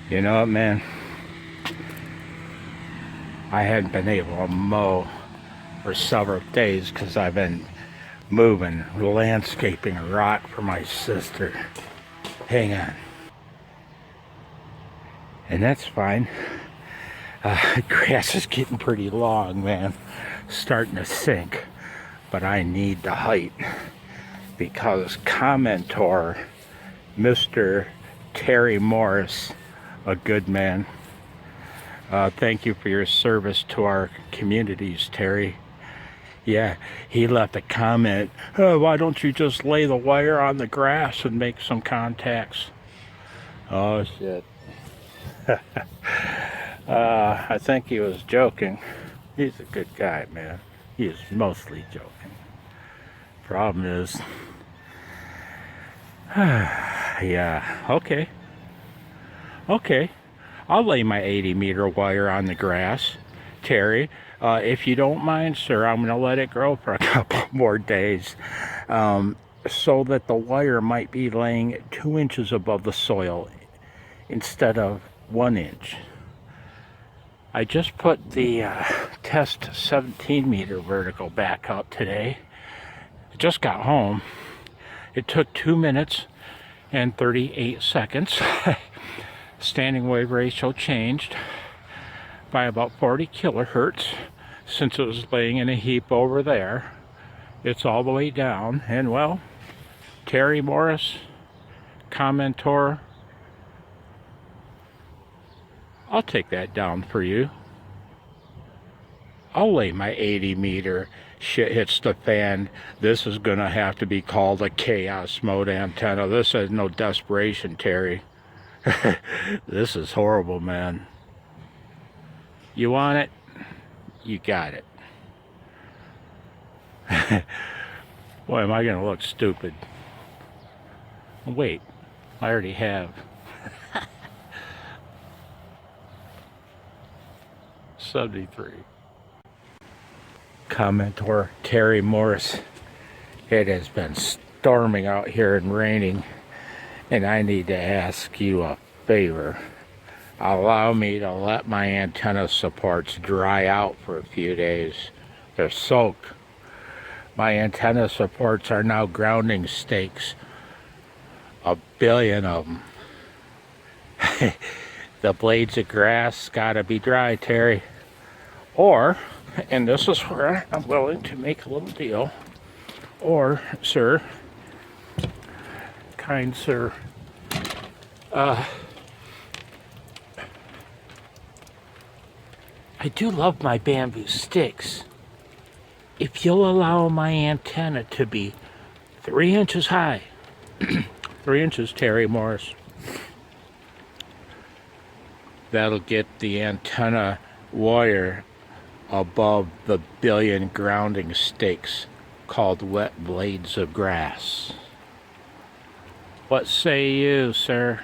You know what, man? I hadn't been able to mow for several days because I've been moving, landscaping a rock for my sister. Hang on. And that's fine. Grass is getting pretty long, man. Starting to sink. But I need the height because Commentor, Mr. Terry Morris, a good man. Thank you for your service to our communities, Terry. Yeah, he left a comment, oh, why don't you just lay the wire on the grass and make some contacts? Oh, shit. I think he was joking. He's a good guy, man. He is mostly joking. Problem is, yeah, okay. I'll lay my 80-meter wire on the grass, Terry. If you don't mind, sir, I'm going to let it grow for a couple more days so that the wire might be laying 2 inches above the soil instead of 1 inch. I just put the test 17-meter vertical back up today. I just got home. It took 2 minutes and 38 seconds. Standing wave ratio changed by about 40 kilohertz since it was laying in a heap over there. It's all the way down, and well, Terry Morris, Commentor, I'll take that down for you. I'll lay my 80-meter. Shit hits the fan. This is gonna have to be called a chaos mode antenna. This is no desperation, Terry. This is horrible, man. You want it? You got it. Boy, am I gonna look stupid. Wait, I already have. 73. Commentor Terry Morris. It has been storming out here and raining, and I need to ask you a favor. Allow me to let my antenna supports dry out for a few days. They're soaked. My antenna supports are now grounding stakes. 1 billion of them. The blades of grass gotta be dry, Terry. Or, and this is where I'm willing to make a little deal, or, sir, kind sir, I do love my bamboo sticks. If you'll allow my antenna to be 3 inches high, 3 inches, Terry Morris, that'll get the antenna wire above the 1 billion grounding stakes called wet blades of grass. What say you, sir?